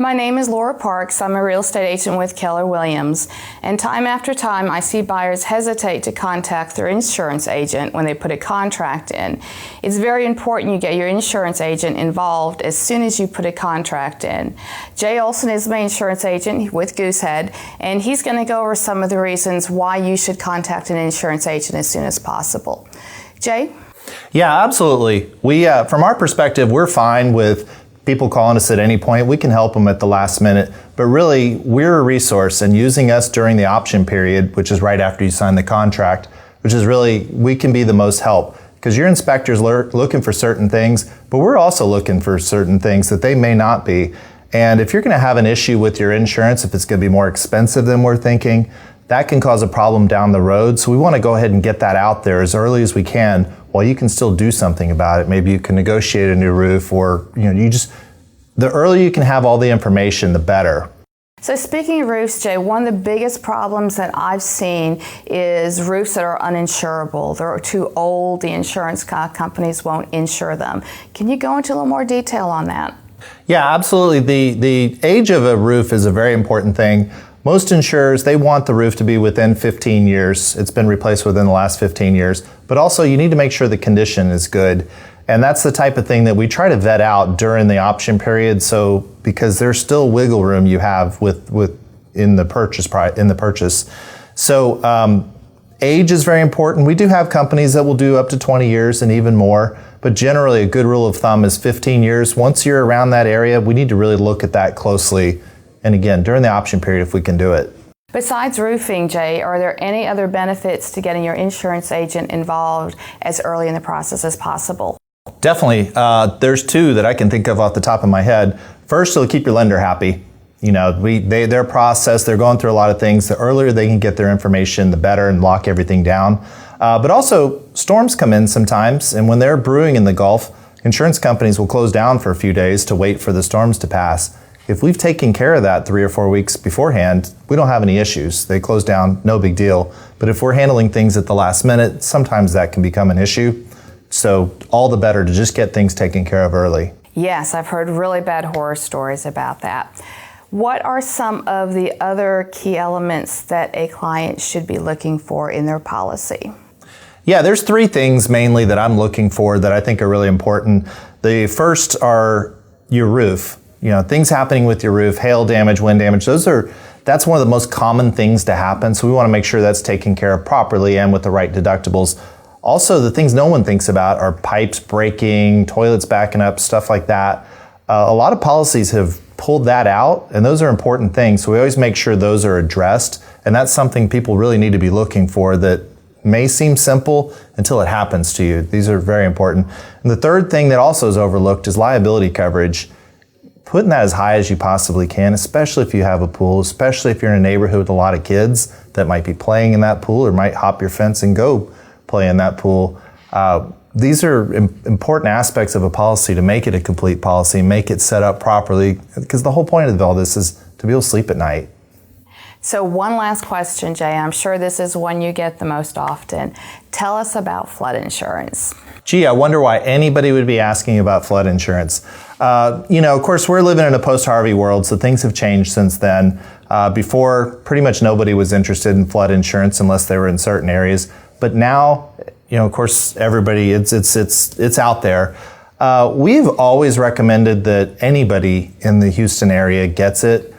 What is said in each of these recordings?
My name is Laura Parks. I'm a real estate agent with Keller Williams, and time after time I see buyers hesitate to contact their insurance agent when they put a contract in. It's very important you get your insurance agent involved as soon as you put a contract in. Jay Olson is my insurance agent with Goosehead, and he's going to go over some of the reasons why you should contact an insurance agent as soon as possible. Jay? Yeah, absolutely. From our perspective, we're fine with people calling us at any point. We can help them at the last minute, but really we're a resource, and using us during the option period, which is right after you sign the contract, which is really, we can be the most help because your inspector's looking for certain things, but we're also looking for certain things that they may not be. And if you're going to have an issue with your insurance, if it's going to be more expensive than we're thinking, that can cause a problem down the road. So we want to go ahead and get that out there as early as we can while you can still do something about it. Maybe you can negotiate a new roof, or the earlier you can have all the information, the better. So speaking of roofs, Jay, one of the biggest problems that I've seen is roofs that are uninsurable. They're too old, the insurance companies won't insure them. Can you go into a little more detail on that? Yeah, absolutely. The age of a roof is a very important thing. Most insurers, they want the roof to be within 15 years. It's been replaced within the last 15 years. But also you need to make sure the condition is good. And that's the type of thing that we try to vet out during the option period. So because there's still wiggle room you have in the purchase. So age is very important. We do have companies that will do up to 20 years and even more. But generally a good rule of thumb is 15 years. Once you're around that area, we need to really look at that closely. And again, during the option period, if we can do it. Besides roofing, Jay, are there any other benefits to getting your insurance agent involved as early in the process as possible? Definitely. There's two that I can think of off the top of my head. First, it'll keep your lender happy. Their process, they're going through a lot of things. The earlier they can get their information, the better, and lock everything down. But also, storms come in sometimes, and when they're brewing in the Gulf, insurance companies will close down for a few days to wait for the storms to pass. If we've taken care of that 3 or 4 weeks beforehand, we don't have any issues. They close down, no big deal. But if we're handling things at the last minute, sometimes that can become an issue. So all the better to just get things taken care of early. Yes, I've heard really bad horror stories about that. What are some of the other key elements that a client should be looking for in their policy? Yeah, there's 3 things mainly that I'm looking for that I think are really important. The first are your roof. Things happening with your roof, hail damage, wind damage, that's one of the most common things to happen. So we want to make sure that's taken care of properly and with the right deductibles. Also, the things no one thinks about are pipes breaking, toilets backing up, stuff like that. A lot of policies have pulled that out, and those are important things. So we always make sure those are addressed. And that's something people really need to be looking for that may seem simple until it happens to you. These are very important. And the third thing that also is overlooked is liability coverage. Putting that as high as you possibly can, especially if you have a pool, especially if you're in a neighborhood with a lot of kids that might be playing in that pool or might hop your fence and go play in that pool. These are important aspects of a policy to make it a complete policy, make it set up properly, because the whole point of all this is to be able to sleep at night. So one last question, Jay. I'm sure this is one you get the most often. Tell us about flood insurance. Gee, I wonder why anybody would be asking about flood insurance. Of course, we're living in a post-Harvey world, so things have changed since then. Before, pretty much nobody was interested in flood insurance unless they were in certain areas. But now, of course, everybody, it's out there. We've always recommended that anybody in the Houston area gets it.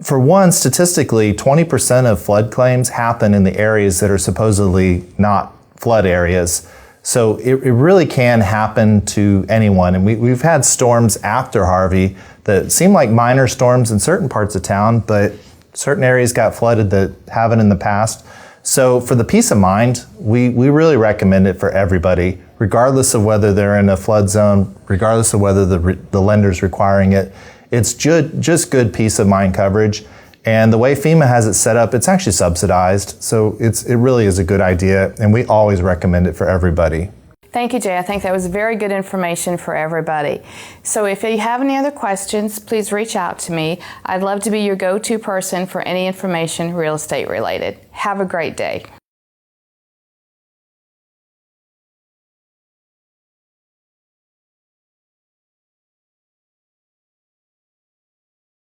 For one, statistically, 20% of flood claims happen in the areas that are supposedly not flood areas. So it really can happen to anyone. And we've had storms after Harvey that seem like minor storms in certain parts of town, but certain areas got flooded that haven't in the past. So for the peace of mind, we really recommend it for everybody, regardless of whether they're in a flood zone, regardless of whether the lender's requiring it. It's just good peace of mind coverage. And the way FEMA has it set up, it's actually subsidized. So it really is a good idea, and we always recommend it for everybody. Thank you, Jay. I think that was very good information for everybody. So if you have any other questions, please reach out to me. I'd love to be your go-to person for any information real estate related. Have a great day.